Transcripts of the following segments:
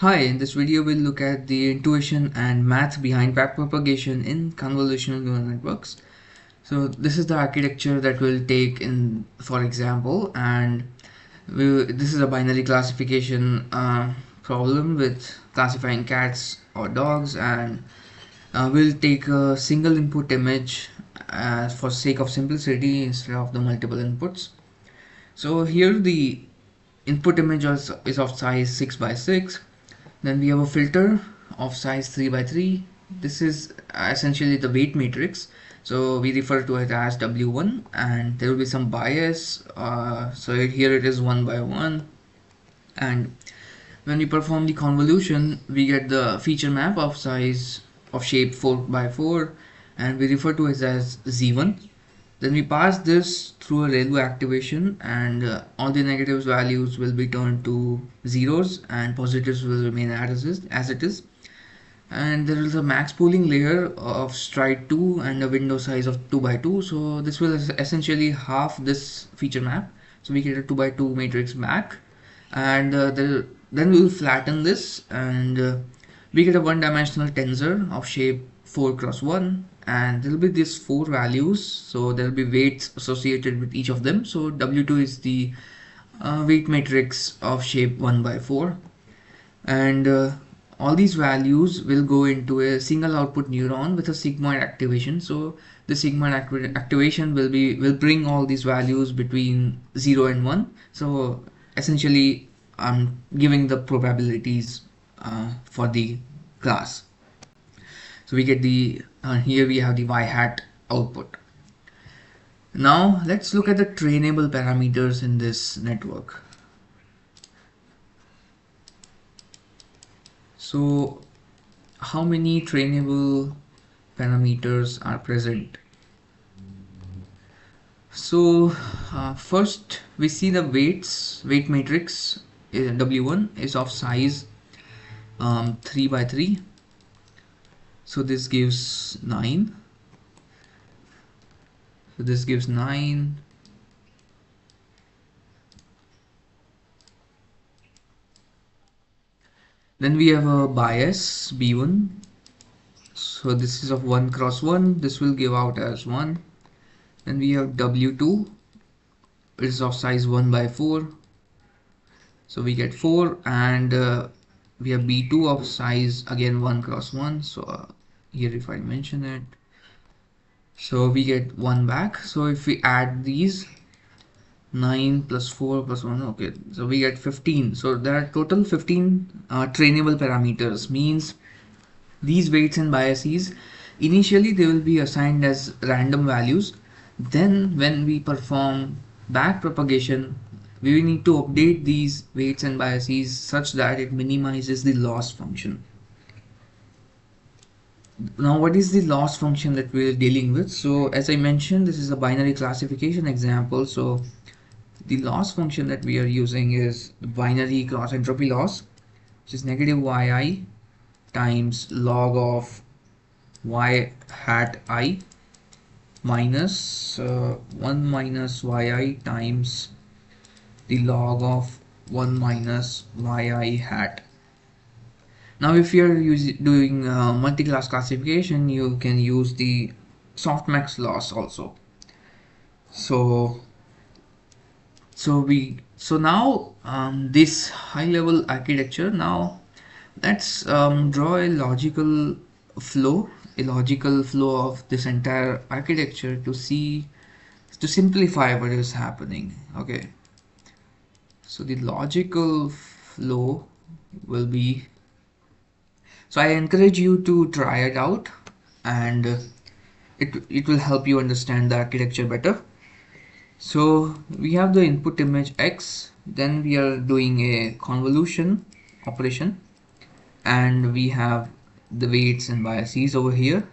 Hi, in this video we'll look at the intuition and math behind backpropagation in convolutional neural networks. So this is the architecture that we'll take in, for example, and this is a binary classification problem with classifying cats or dogs, and we'll take a single input image for sake of simplicity instead of the multiple inputs. So here the input image is of size 6 by 6. Then we have a filter of size 3 by 3. This is essentially the weight matrix. So we refer to it as W1, and there will be some bias. Here it is 1 by 1. And when we perform the convolution, we get the feature map of size of shape 4 by 4, and we refer to it as Z1. Then we pass this through a ReLU activation, and all the negatives values will be turned to zeros and positives will remain as it is. And there is a max pooling layer of stride 2 and a window size of 2 by 2. So this will essentially half this feature map. So we get a 2 by 2 matrix back, and then we will flatten this, and we get a one-dimensional tensor of shape 4 cross 1, and there will be these 4 values, so there will be weights associated with each of them. So W2 is the weight matrix of shape 1 by 4, and all these values will go into a single output neuron with a sigmoid activation. So the sigmoid activation will bring all these values between 0 and 1. So essentially I'm giving the probabilities for the class. So we get the here we have the y hat output. Now let's look at the trainable parameters in this network. So how many trainable parameters are present? So first we see the weight matrix W1 is of size 3 by 3. So this gives 9. So this gives 9. Then we have a bias B1. So this is of 1 cross 1. This will give out as 1. Then we have W2. It is of size 1 by 4. So we get 4, and we have B2 of size again 1 cross 1. So here if I mention it, so we get 1 back. So if we add these 9 plus 4 plus 1, okay, so we get 15. So there are total 15 trainable parameters, means these weights and biases initially they will be assigned as random values. Then when we perform backpropagation, we will need to update these weights and biases such that it minimizes the loss function. Now what is the loss function that we're dealing with? So as I mentioned, this is a binary classification example. So the loss function that we are using is binary cross entropy loss, which is negative yi times log of y hat I minus 1 minus yi times the log of 1 minus yi hat. Now if you are doing multi-class classification, you can use the softmax loss also. So now this high level architecture, now let's draw a logical flow of this entire architecture to simplify what is happening. Okay, so the logical flow will be, so I encourage you to try it out, and it will help you understand the architecture better. So we have the input image X, then we are doing a convolution operation, and we have the weights and biases over here.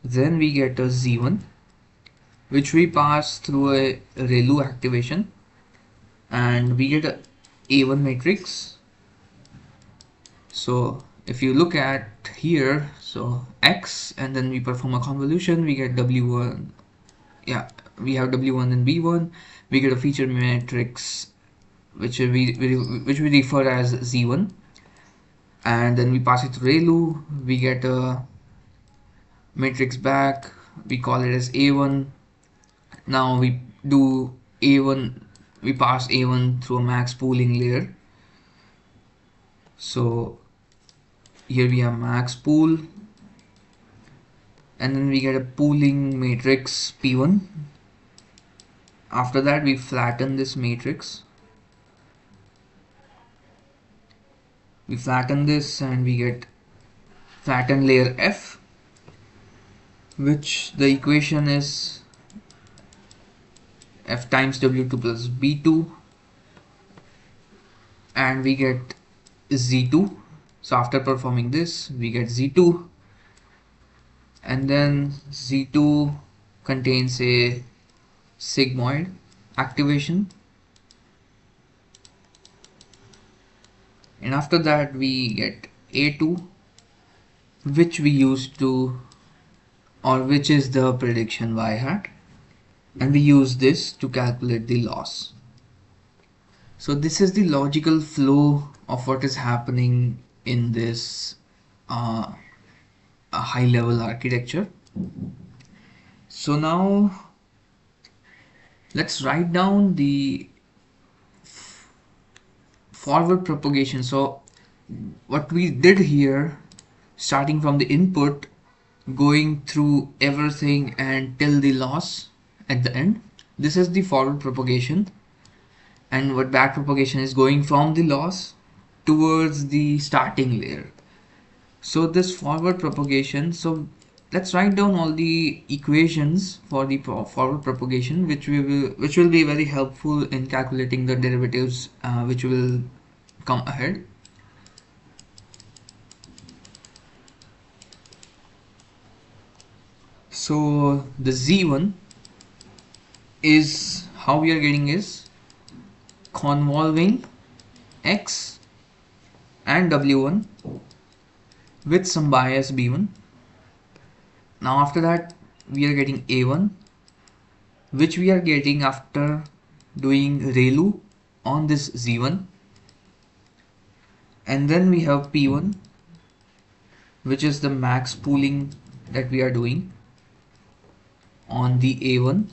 Then we get a Z1, which we pass through a ReLU activation, and we get a A1 matrix. So if you look at here, so X, and then we perform a convolution, we get W1. Yeah, we have W1 and B1. We get a feature matrix which we refer as Z1, and then we pass it to ReLU. We get a matrix back, we call it as A1. Now we do A1, we pass A1 through a max pooling layer. So here we have max pool, and then we get a pooling matrix P1. After that we flatten this matrix. We flatten this and we get flatten layer F, which the equation is F times W2 plus B2, and we get Z2. So after performing this we get Z2, and then Z2 contains a sigmoid activation, and after that we get A2, which we use to, or which is the prediction y hat, and we use this to calculate the loss. So this is the logical flow of what is happening in this a high level architecture. So now let's write down the forward propagation. So what we did here, starting from the input, going through everything and till the loss at the end, this is the forward propagation. And what backpropagation is, going from the loss towards the starting layer. So this forward propagation, so let's write down all the equations for the forward propagation, which will be very helpful in calculating the derivatives which will come ahead. So the Z1 is, how we are getting is convolving X and W1 with some bias B1. Now after that we are getting A1, which we are getting after doing ReLU on this Z1, and then we have P1, which is the max pooling that we are doing on the A1.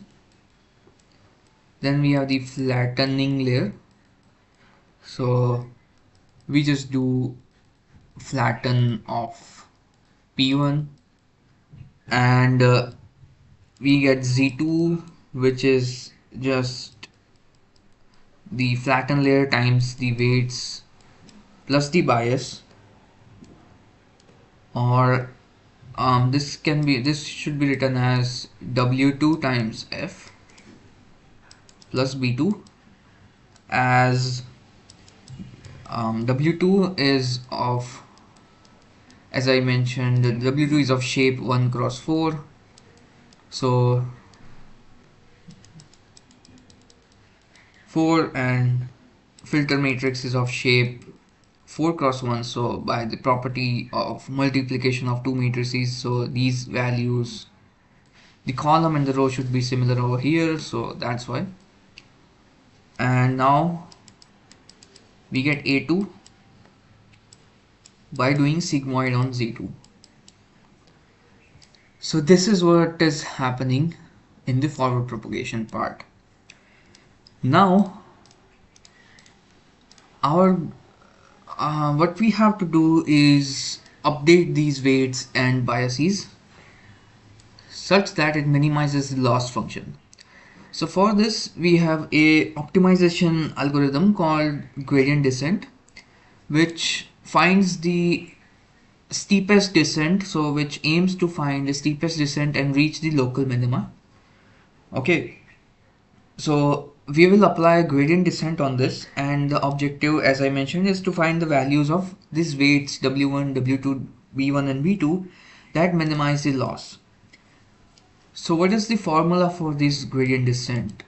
Then we have the flattening layer, so we just do flatten of P1, and we get Z2, which is just the flatten layer times the weights plus the bias, or this should be written as W2 times F plus B2, as W2 is of, as I mentioned, W2 is of shape 1 cross 4. So 4, and filter matrix is of shape 4 cross 1. So by the property of multiplication of two matrices, so these values, the column and the row should be similar over here, so that's why. And now we get A2 by doing sigmoid on Z2. So this is what is happening in the forward propagation part. Now our what we have to do is update these weights and biases such that it minimizes the loss function. So for this we have a optimization algorithm called gradient descent, which finds the steepest descent, so which aims to find the steepest descent and reach the local minima. Okay, so we will apply gradient descent on this, and the objective, as I mentioned, is to find the values of these weights W1, W2, B1 and B2 that minimize the loss. So what is the formula for this gradient descent?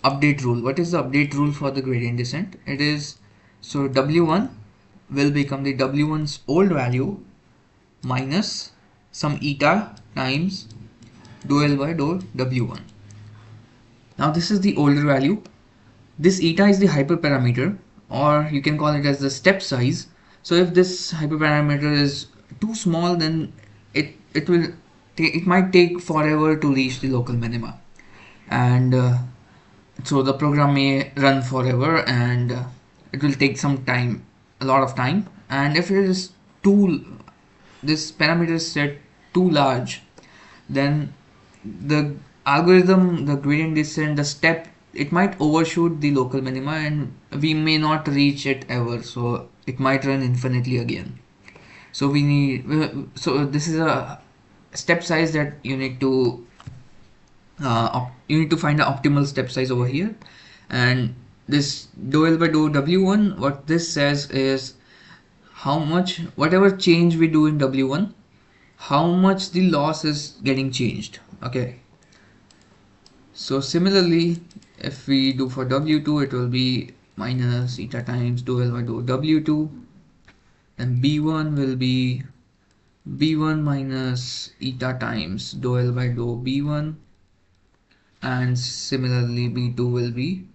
Update rule. What is the update rule for the gradient descent? It is, so W1 will become the W1's old value minus some eta times dou L by dou W1. Now this is the older value. This eta is the hyperparameter, or you can call it as the step size. So if this hyperparameter is too small, then it might take forever to reach the local minima, and so the program may run forever, and it will take some time, a lot of time. And if it is too this parameter is set too large, then the algorithm, the gradient descent, the step, it might overshoot the local minima and we may not reach it ever, so it might run infinitely again. So we need, so this is a step size that you need to find the optimal step size over here. And this dou L by dou W1, what this says is how much, whatever change we do in W1, how much the loss is getting changed. Okay, so similarly, if we do for W2, it will be minus eta times dou L by dou W2, and B1 will be B1 minus eta times dou L by dou B1, and similarly B2 will be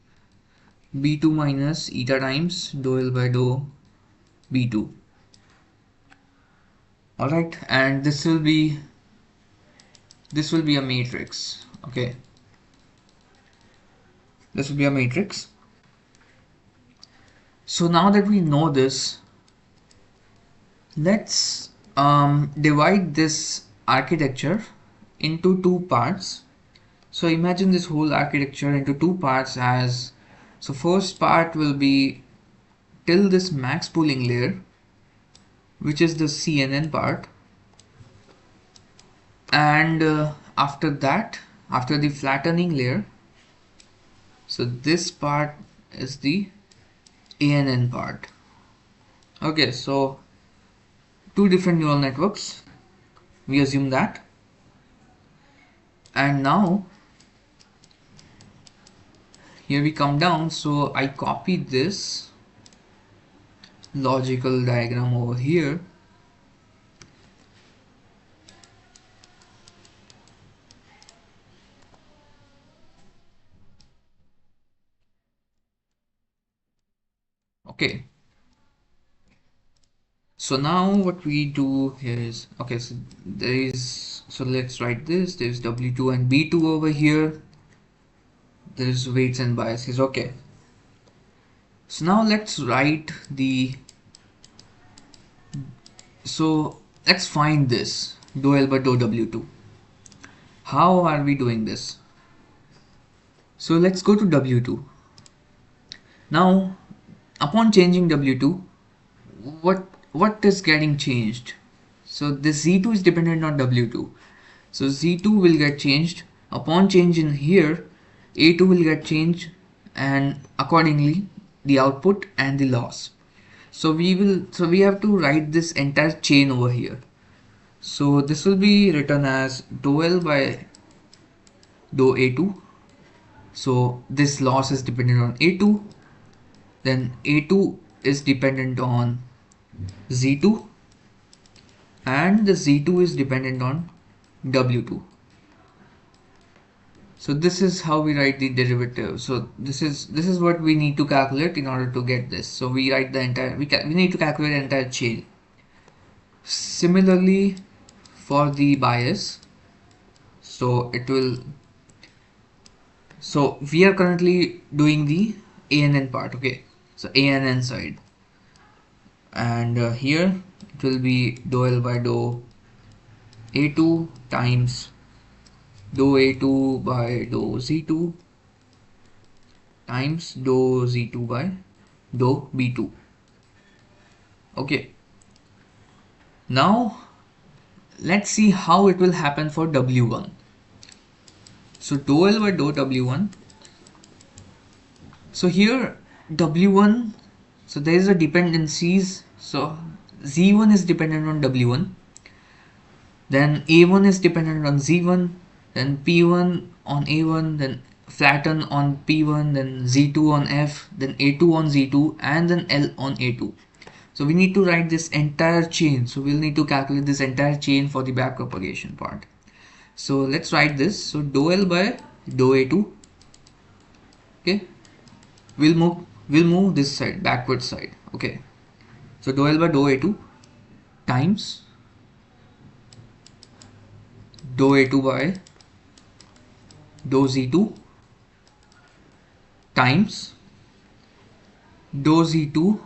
B2 minus eta times dou L by dou B2. Alright, and this will be a matrix. Okay, this will be a matrix. So now that we know this, let's divide this architecture into two parts. So imagine this whole architecture into two parts as, so first part will be till this max pooling layer, which is the CNN part, and after that, after the flattening layer, so this part is the ANN part. Okay, so two different neural networks, we assume that. And now here we come down, so I copy this logical diagram over here, okay. So now what we do here is, okay, so there is, so let's write this, there's W2 and B2 over here, there's weights and biases. Okay, so now let's write the, so let's find this dou L by dou W2. How are we doing this? So let's go to W2. Now upon changing W2, what is getting changed? So this Z2 is dependent on W2, so Z2 will get changed. Upon change in here, A2 will get changed, and accordingly the output and the loss. So we have to write this entire chain over here. So this will be written as dou L by dou A2. So this loss is dependent on A2, then A2 is dependent on Z2, and the Z2 is dependent on W2. So this is how we write the derivative. So this is what we need to calculate in order to get this. So we write the entire, we need to calculate the entire chain. Similarly for the bias, so it will, so we are currently doing the ANN part. Okay, so ANN side, and here it will be dou L by dou A2 times dou A2 by dou Z2 times dou Z2 by dou B2. Okay, now let's see how it will happen for W1. So dou L by dou W1, so here W1, so there is a dependencies, so Z1 is dependent on W1, then A1 is dependent on Z1, then P1 on A1, then flatten on P1, then Z2 on F, then A2 on Z2, and then L on A2. So we need to write this entire chain, so we'll need to calculate this entire chain for the backpropagation part. So let's write this. So dou L by dou A2, okay, we'll move this side, backward side. Okay, So dou L by dou A2 times dou A2 by dou Z2 times dou Z2,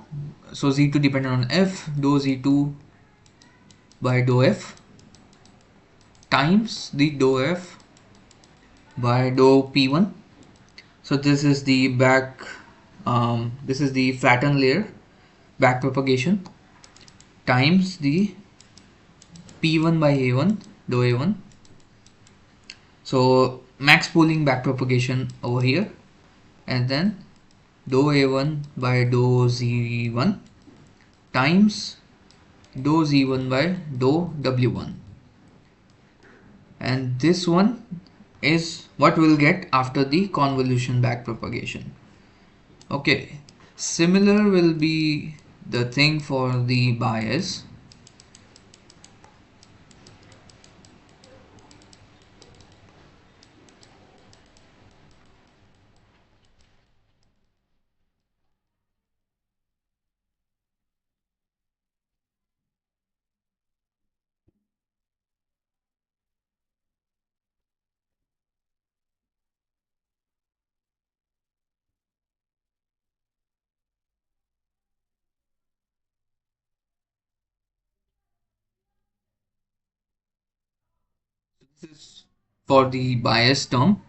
so Z2 dependent on F, dou Z2 by dou F times the dou F by dou P1. So this is the this is the flattened layer back propagation times the P1 by A1 dou A1. So max pooling back propagation over here, and then dou A1 by dou Z1 times dou Z1 by dou W1, and this one is what we'll get after the convolution back propagation. Okay, similar will be the thing for the bias. This is for the bias term,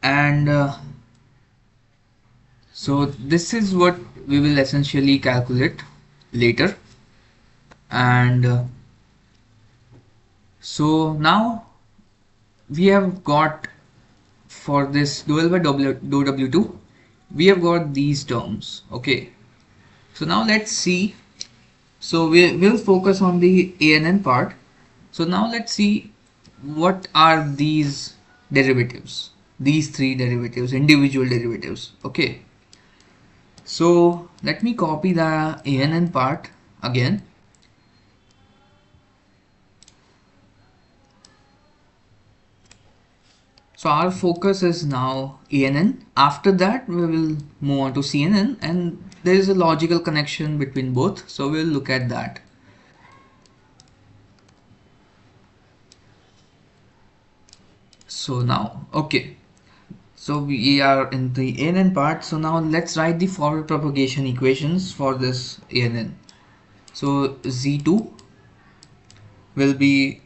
and so this is what we will essentially calculate later. And so now we have got, for this dou L by dou W2, we have got these terms. Okay, so now let's see. So we'll focus on the ANN part. So now let's see what are these derivatives, these three derivatives, individual derivatives. Okay, so let me copy the ANN part again. So our focus is now ANN. After that we will move on to CNN, and there is a logical connection between both, so we'll look at that. So now, okay, so we are in the ANN part. So now let's write the forward propagation equations for this ANN. So Z2 will be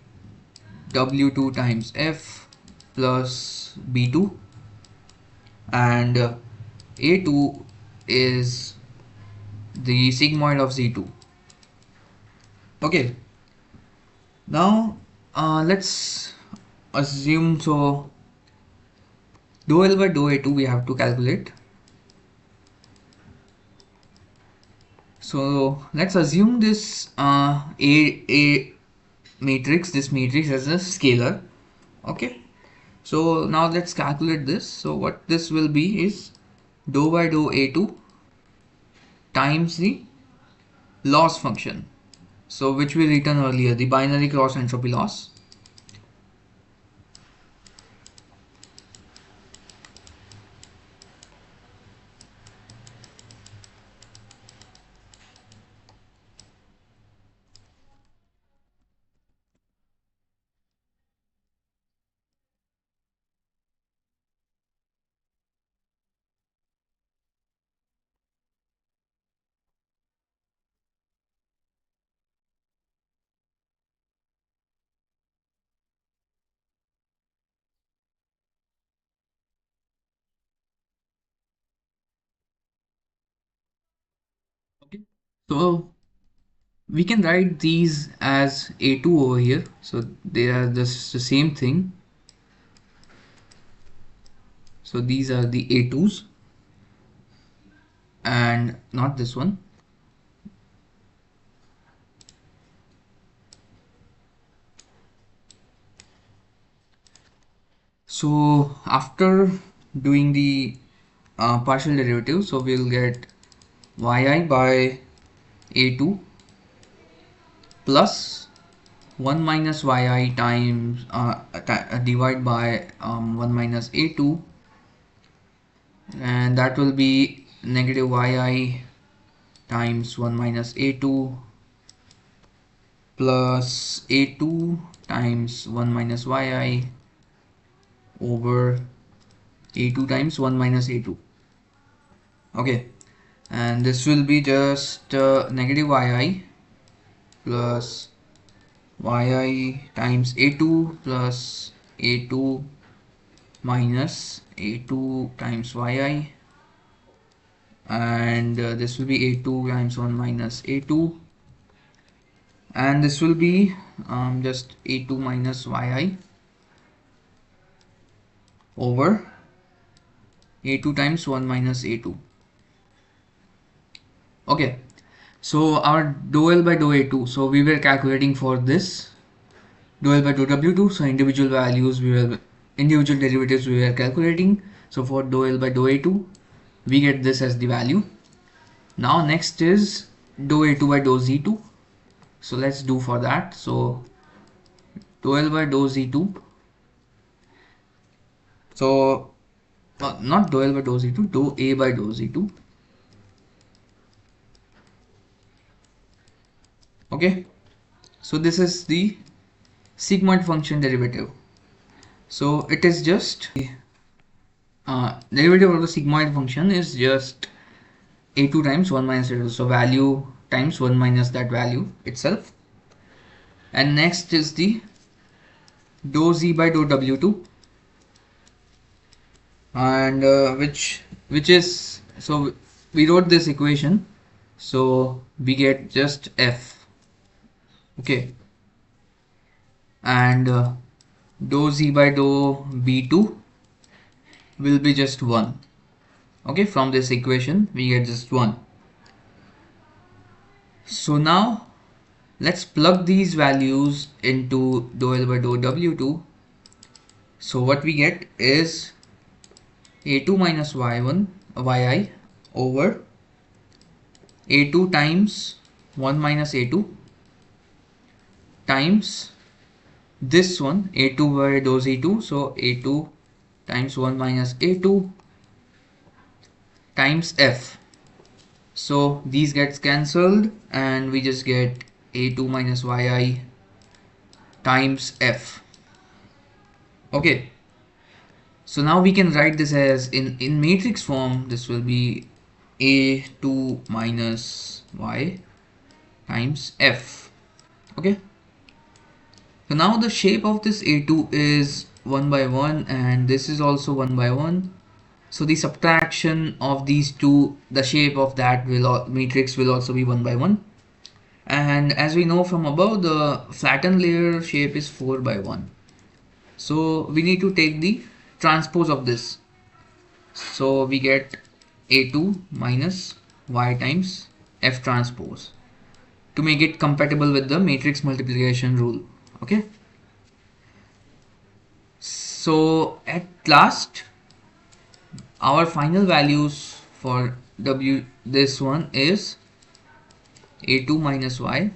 W2 times F plus B2, and A2 is the sigmoid of Z2. Okay, now let's assume, so dou L by dou A2 we have to calculate. So let's assume this A matrix, this matrix as a scalar. Okay, so now let's calculate this. So what this will be is dou by dou A2 times the loss function, so which we written earlier, the binary cross entropy loss. Okay, so we can write these as A2 over here, so they are just the same thing. So these are the A2s and not this one. So after doing the partial derivative, so we'll get yi by A2 plus 1 minus yi times divide by 1 minus A2, and that will be negative yi times 1 minus a2 plus a2 times 1 minus yi over a2 times 1 minus a2. Okay, and this will be just negative yi plus yi times a2 plus a2 minus a2 times yi, and this will be a2 times 1 minus a2, and this will be just a2 minus yi over a2 times 1 minus a2. Okay, so our dou L by dou a2, so we were calculating for this dou L by dou w2, so individual values individual derivatives we were calculating. So for dou L by dou a2 we get this as the value. Now next is dou a2 by dou z2, so let's do for that. So dou L by dou z2, so not dou L by dou z2, dou a by dou z2. Okay, so this is the sigmoid function derivative. So it is just derivative of the sigmoid function is just a2 times 1 minus a2, so value times 1 minus that value itself. And next is the dou z by dou w2, and which is, so we wrote this equation, so we get just f. Okay, and dou z by dou b2 will be just 1. Okay, from this equation we get just 1. So now let's plug these values into dou L by dou w2. So what we get is a2 minus y1 yi over a2 times 1 minus a2 times this one a2 by dou z2, so a2 times 1 minus a2 times f. So these gets cancelled and we just get a2 minus yi times f. Okay, so now we can write this as in matrix form. This will be a2 minus y times f. Okay, so now the shape of this a2 is 1 by 1 and this is also 1 by 1. So the subtraction of these two, the shape of that matrix will also be 1 by 1. And as we know from above, the flattened layer shape is 4 by 1. So we need to take the transpose of this. So we get a2 minus y times f transpose to make it compatible with the matrix multiplication rule. Okay, so at last our final values for this one is a2 minus y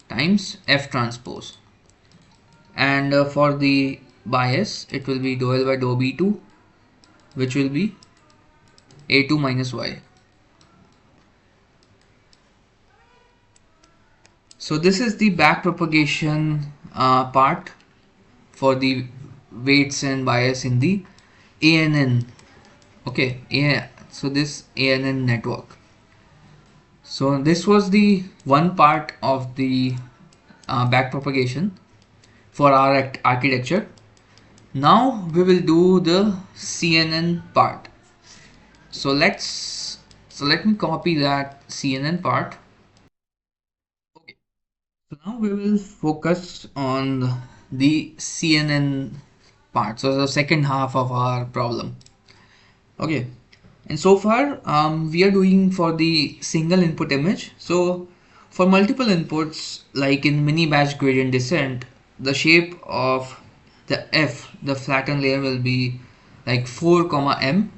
times f transpose, and for the bias it will be dou L by dou b2, which will be a2 minus y. So this is the backpropagation part for the weights and bias in the ANN. Okay, yeah, so this ANN network. So this was the one part of the backpropagation for our architecture. Now we will do the CNN part. So let me copy that CNN part. Okay, so now we will focus on the CNN part, so the second half of our problem. Okay, and so far we are doing for the single input image. So for multiple inputs, like in mini batch gradient descent, the shape of the f, the flattened layer, will be like 4 comma m,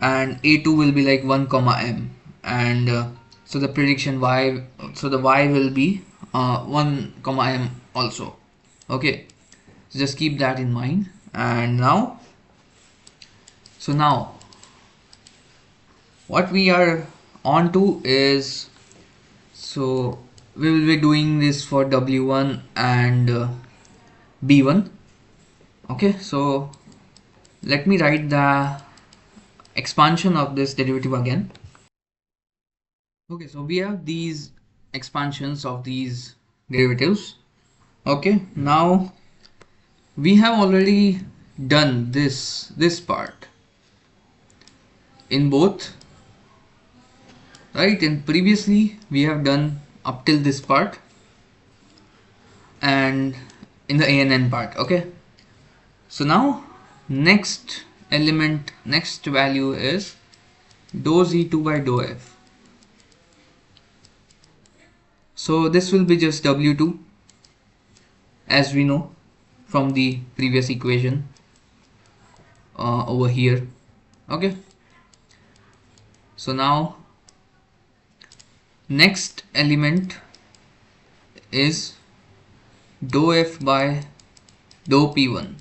and a2 will be like 1 comma m, and so the prediction y, so the y will be 1 comma m also. Okay, so just keep that in mind. And now, so now what we are onto is, so we will be doing this for w1 and b1. Okay, so let me write the expansion of this derivative again. Okay, so we have these expansions of these derivatives. Okay, now we have already done this part in both, right? And previously we have done up till this part and in the ANN part. Okay, so now next element, next value is dou z2 by dou f. So this will be just w2, as we know from the previous equation over here. Okay, so now next element is dou f by dou p1.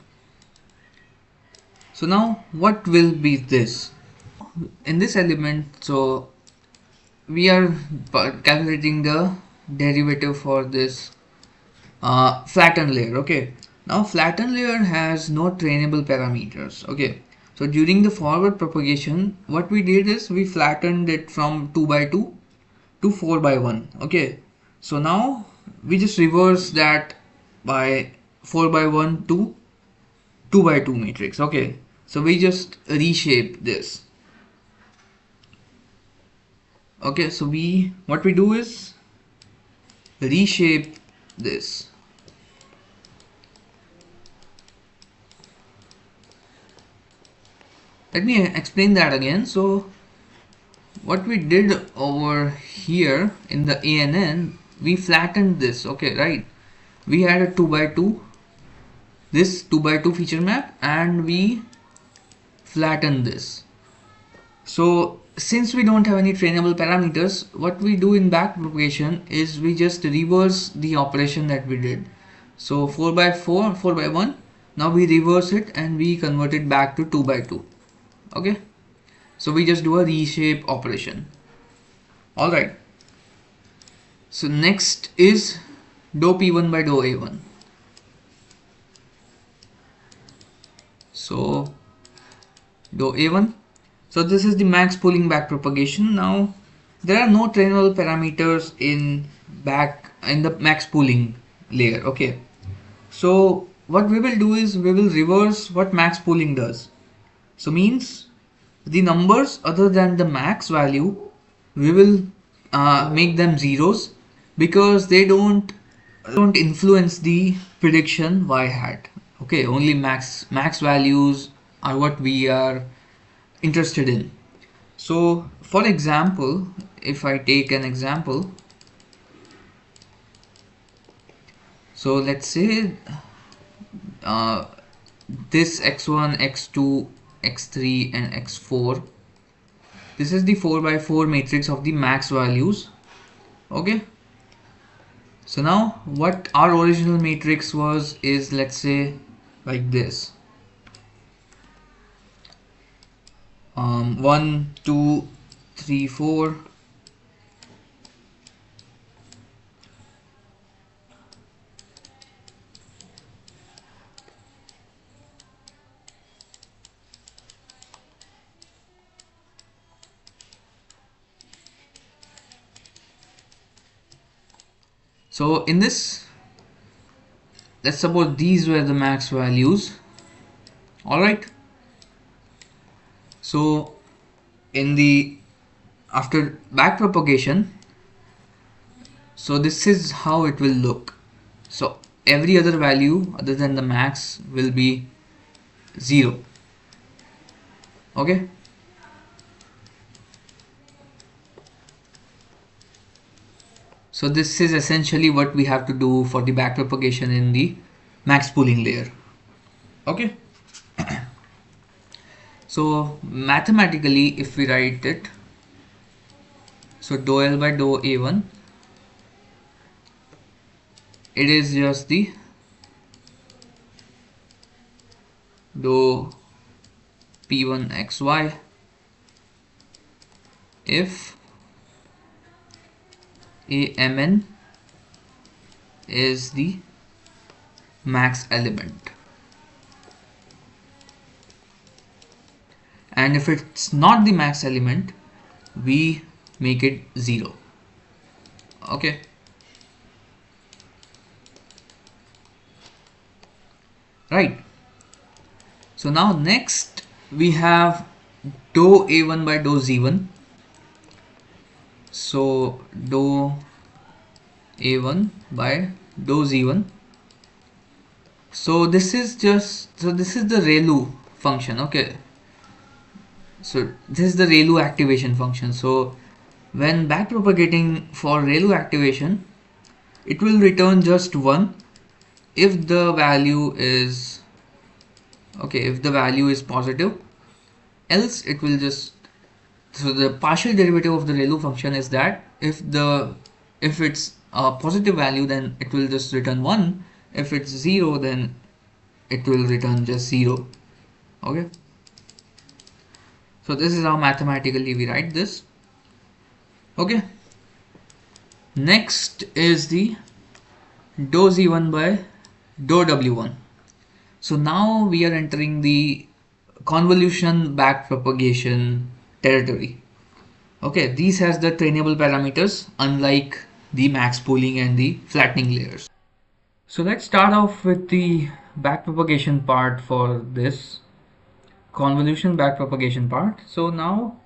So now what will be this in this element? So we are calculating the derivative for this flattened layer. Okay, now flattened layer has no trainable parameters. Okay, so during the forward propagation what we did is we flattened it from 2 by 2 to 4 by 1. Okay, so now we just reverse that by 4 by 1 to 2 by 2 matrix. Okay, so we just reshape this. Okay, so what we do is reshape this. Let me explain that again. So what we did over here in the ANN, we flattened this. Okay, right, we had a 2 by 2, this 2 by 2 feature map, and we flattened this. So since we don't have any trainable parameters, what we do in backpropagation is we just reverse the operation that we did. So 4 by 4, 4 by 1, now we reverse it and we convert it back to 2 by 2. Okay, so we just do a reshape operation. Alright, so next is dou p1 by dou a1. So dou a1, so this is the max pooling backpropagation. Now there are no trainable parameters in the max pooling layer. Okay, so what we will do is we will reverse what max pooling does. So means the numbers other than the max value, we will make them zeros because they don't influence the prediction y hat. Okay, only max values are what we are interested in. So for example, if I take an example, so let's say this x1, x2, x3 and x4, this is the 4 by 4 matrix of the max values. Okay, so now what our original matrix was is, let's say, like this, 1 2 3 4. So in this, let's suppose these were the max values. Alright, so in the after backpropagation, so this is how it will look. So every other value other than the max will be 0. Okay, so this is essentially what we have to do for the backpropagation in the max pooling layer. Okay, so mathematically if we write it, so dou L by dou A1, it is just the dou P1 xy if AMN is the max element, and if it's not the max element, we make it 0. Okay, right. So now next we have dou a1 by dou z1. So dou a1 by dou z1. So this is the ReLU function. Okay, so this is the ReLU activation function. So when backpropagating for ReLU activation, it will return just 1 if the value is positive, else it will just, so the partial derivative of the ReLU function is that if it's a positive value, then it will just return 1. If it's 0, then it will return just 0. Okay, so this is how mathematically we write this. Okay, next is the dou z1 by dou w1. So now we are entering the convolution backpropagation territory. Okay, these has the trainable parameters, unlike the max pooling and the flattening layers. So let's start off with the backpropagation part for this convolution backpropagation part. So now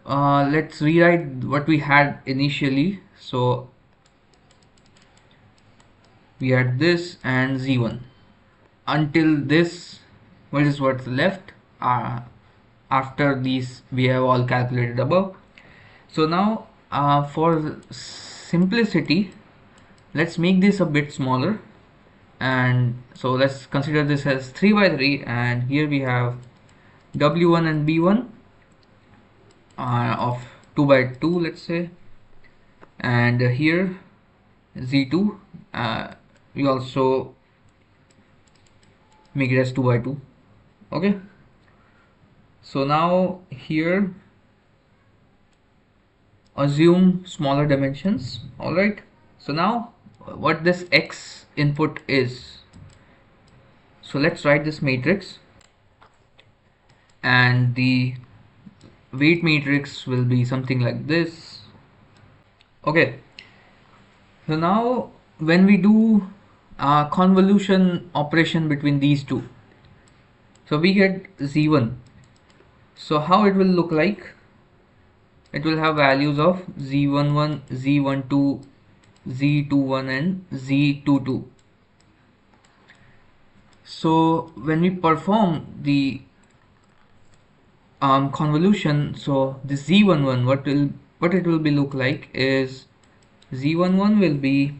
let's rewrite what we had initially. So we had this and z1 until this. What is what's left after these we have all calculated above. So now for simplicity, let's make this a bit smaller, and so let's consider this as 3 by 3, and here we have w1 and b1 of 2 by 2, let's say, and here z2 we also make it as 2 by 2. Okay, so now here assume smaller dimensions. All right, so now what this x input is, so let's write this matrix, and the weight matrix will be something like this. Okay, so now when we do a convolution operation between these two, so we get z1. So how it will look like, it will have values of z11, z12, z21 and z22. So when we perform the convolution, so the z11, what it will be look like is z11 will be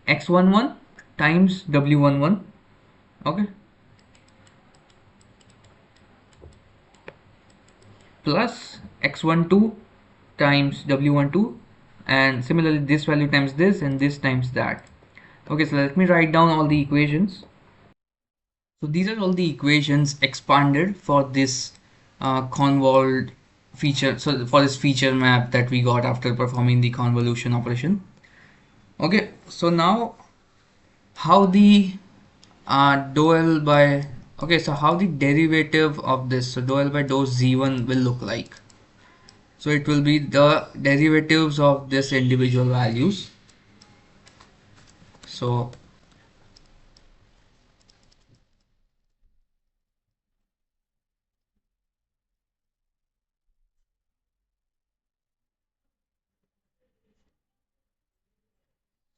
x11 times w11. Okay, plus x12 times w12, and similarly this value times this and this times that. Okay, so let me write down all the equations. So these are all the equations expanded for this convolved feature, so for this feature map that we got after performing the convolution operation. Okay, so now how the dou L by, okay, so how the derivative of this, so dou L by dou z1 will look like. So it will be the derivatives of this individual values. So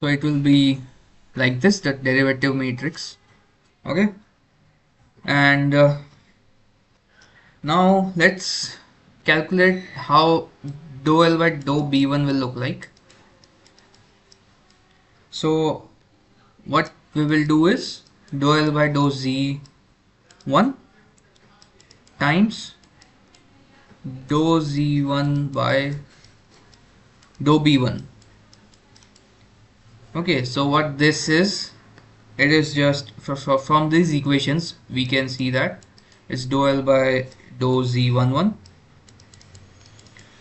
it will be like this, the derivative matrix. Okay, and now let's calculate how dou L by dou b1 will look like. So what we will do is dou L by dou z1 times dou z1 by dou b1. Okay, so what this is, it is just from these equations we can see that it's dou L by dou z11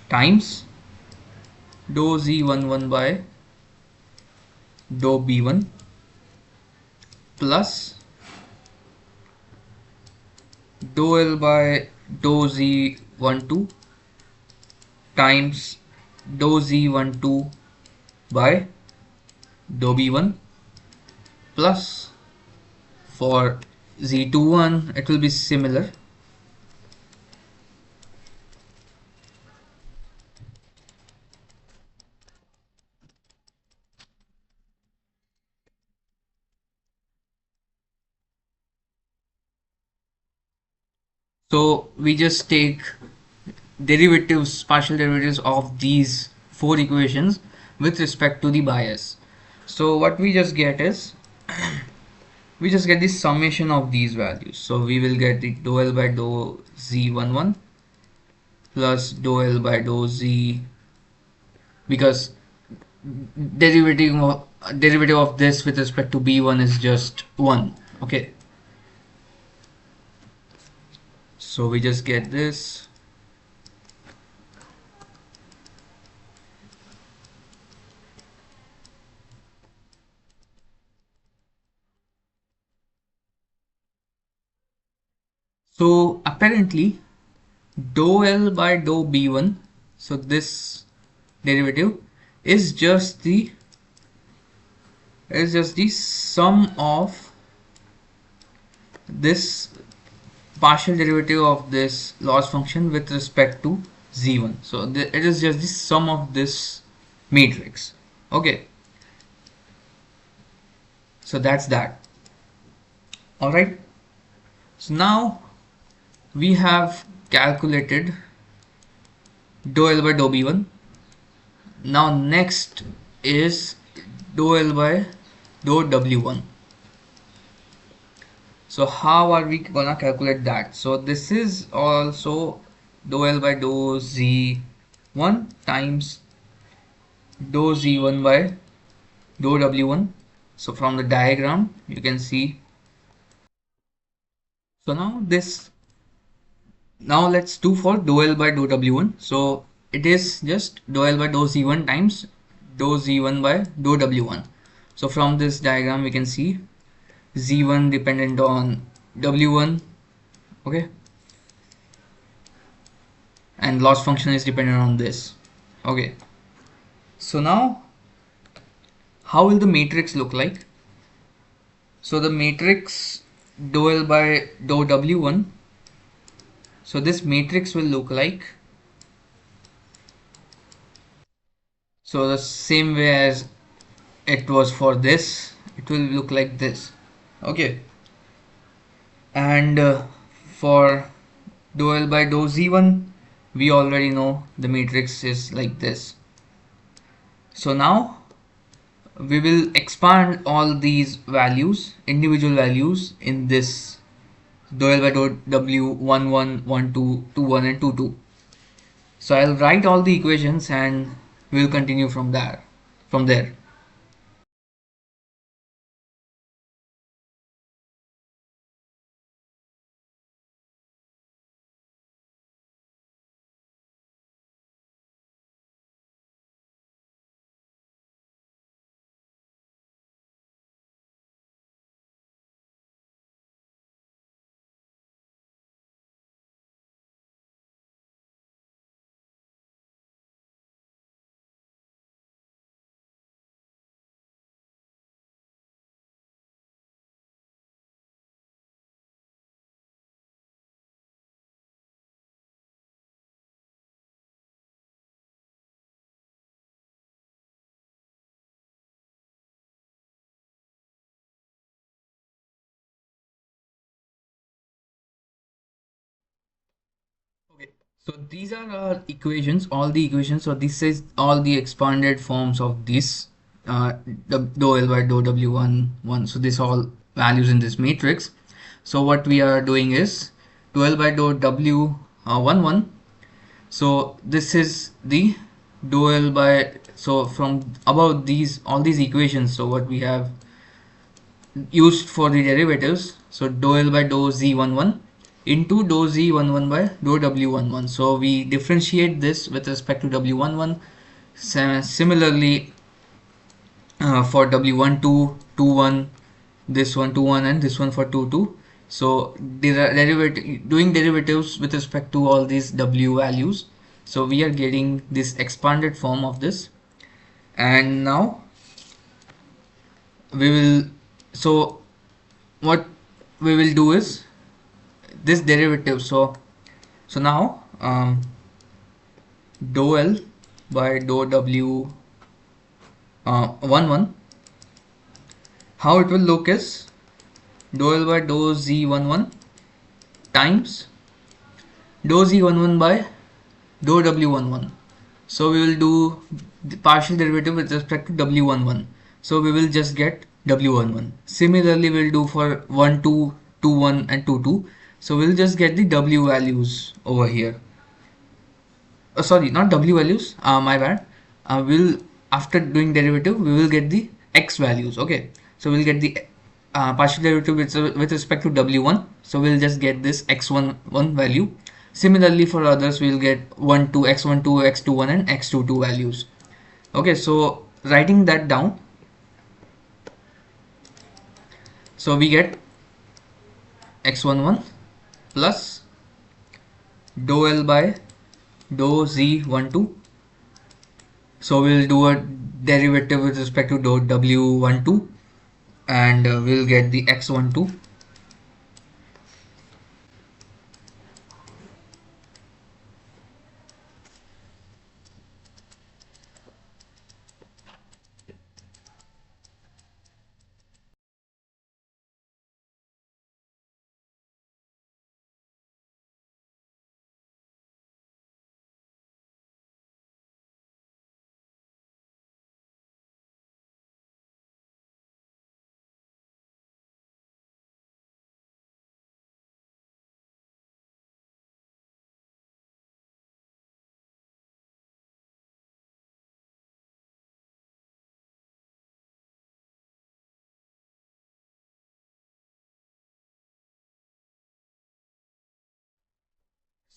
times dou z11 by dou b1 plus dou L by dou Z12 times dou Z12 by dou B1 plus for Z21 it will be similar. So we just take derivatives, partial derivatives of these four equations with respect to the bias. So what we just get is we just get the summation of these values. So we will get the dou L by dou Z11 plus dou L by dou Z, because derivative of this with respect to B1 is just 1. Okay, so we just get this. So apparently dou L by dou B1, so this derivative is just the sum of this partial derivative of this loss function with respect to z1. So it is just the sum of this matrix. Okay, so that's that. All right, so now we have calculated dou L by dou b1. Now next is dou L by dou w1. So how are we gonna calculate that? So this is also dou L by dou z1 times dou z1 by dou w1. So from the diagram you can see. So now let's do for dou L by dou w1. So it is just dou L by dou z1 times dou z1 by dou w1. So from this diagram we can see z1 dependent on w1, okay, and loss function is dependent on this. Okay, so now how will the matrix look like? So the matrix dou L by dou w1, so this matrix will look like, so the same way as it was for this, it will look like this. Okay, and for dou L by dou z1 we already know the matrix is like this. So now we will expand all these values, individual values, in this dou L by dou w1 1 1 2 2 1 and 2 2. So I'll write all the equations and we'll continue from there. Okay, so these are our equations, all the equations. So this is all the expanded forms of this dou L by dou w1 1. So this all values in this matrix. So what we are doing is dou L by dou w 1 1. So this is the dou L by, so from about these all these equations, so what we have used for the derivatives, so dou L by dou z11 into dou z11 by dou w11. So we differentiate this with respect to w11, Similarly, for w1 2 2 1, this one 2 1, and this one for 2 2. So doing derivatives with respect to all these w values, so we are getting this expanded form of this. And now we will, so what we will do is this derivative. So now dou L by dou W 1 1, how it will look is dou L by dou Z 1 1 times dou Z 1 1 by dou W 1 1. So we will do the partial derivative with respect to W 1 1. So we will just get W 1 1. Similarly, we'll do for 1 2 2 1 and 2 2. So we'll just get the W values over here. Sorry, not W values, my bad. We'll, after doing derivative, we will get the X values. Okay, so we'll get the partial derivative with respect to W1. So we'll just get this X1 1 value. Similarly, for others, we'll get 1 2 X1 2 X2 1 and X2 2 values. Okay, so writing that down, so we get X1 1 plus dou L by dou Z 1 2. So we'll do a derivative with respect to dou W12, and we'll get the X12.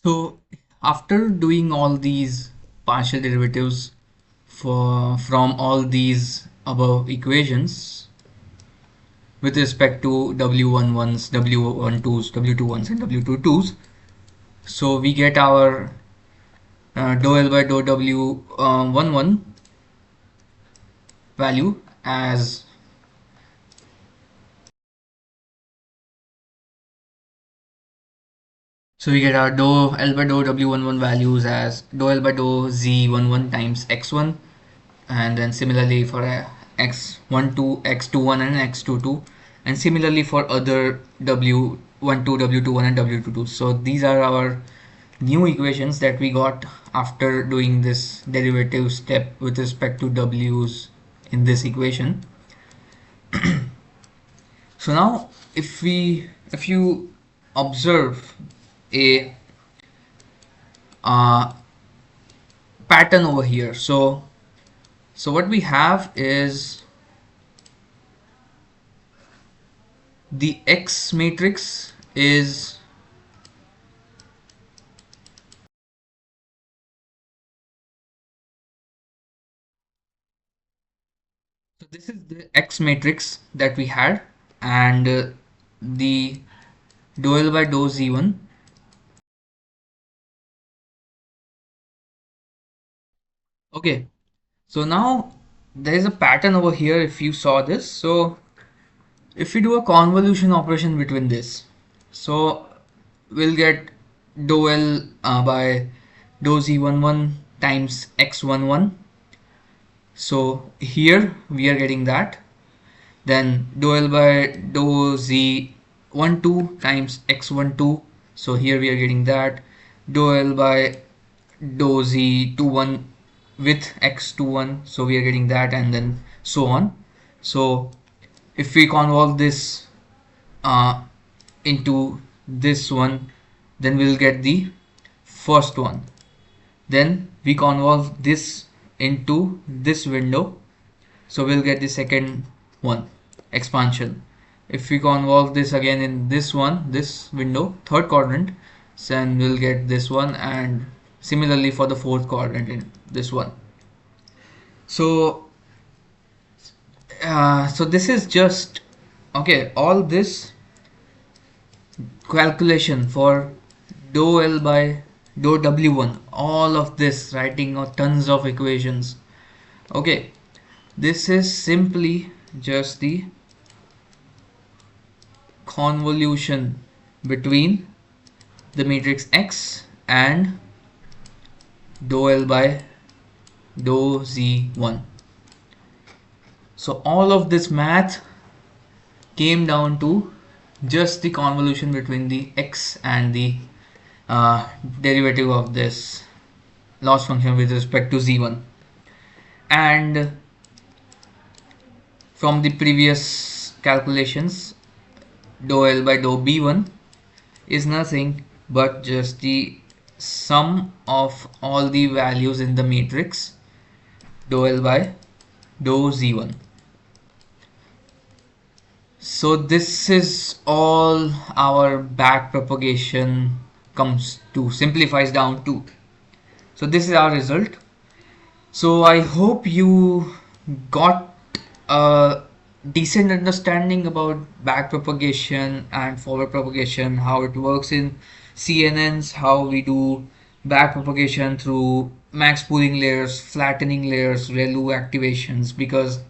So after doing all these partial derivatives from all these above equations with respect to W11s, W12s, W21s, and W22s, so we get our dou L by dou W11 value as, so we get our dou L by dou W11 values as dou L by dou Z11 times X1, and then similarly for X12, X21 and X22, and similarly for other W12, W21 and W22. So these are our new equations that we got after doing this derivative step with respect to W's in this equation. So now if you observe a pattern over here, so what we have is the X matrix is, so this is the X matrix that we had, and the dou L by dou Z1. Okay, so now there is a pattern over here if you saw this. So if we do a convolution operation between this, so we'll get dou L by dou Z11 times X11. So here we are getting that. Then dou L by dou Z12 times X12. So here we are getting that. Dou L by dou Z21 with X21. So we are getting that, and then so on. So if we convolve this into this one, then we'll get the first one. Then we convolve this into this window, so we'll get the second one, expansion. If we convolve this again in this one, this window, third quadrant, then we'll get this one, and similarly for the fourth quadrant in this one. So so this is just okay, all this calculation for dou L by dou W1, all of this writing of tons of equations. Okay, this is simply just the convolution between the matrix X and dou L by dou Z1. So all of this math came down to just the convolution between the X and the derivative of this loss function with respect to Z1. And from the previous calculations, dou L by dou B1 is nothing but just the sum of all the values in the matrix dou L by dou Z1. So this is all our backpropagation comes to, simplifies down to. So this is our result. So I hope you got a decent understanding about backpropagation and forward propagation, how it works in CNNs, how we do backpropagation through max pooling layers, flattening layers, ReLU activations, because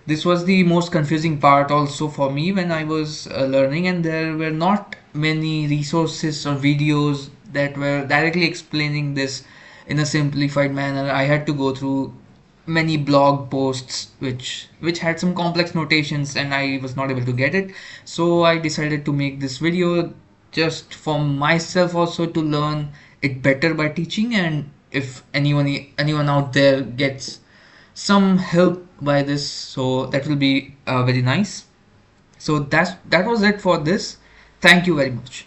this was the most confusing part also for me when I was learning, and there were not many resources or videos that were directly explaining this in a simplified manner. I had to go through many blog posts which had some complex notations and I was not able to get it. So I decided to make this video just for myself also to learn it better by teaching, and if anyone out there gets some help by this, so that will be very nice. So that was it for this. Thank you very much.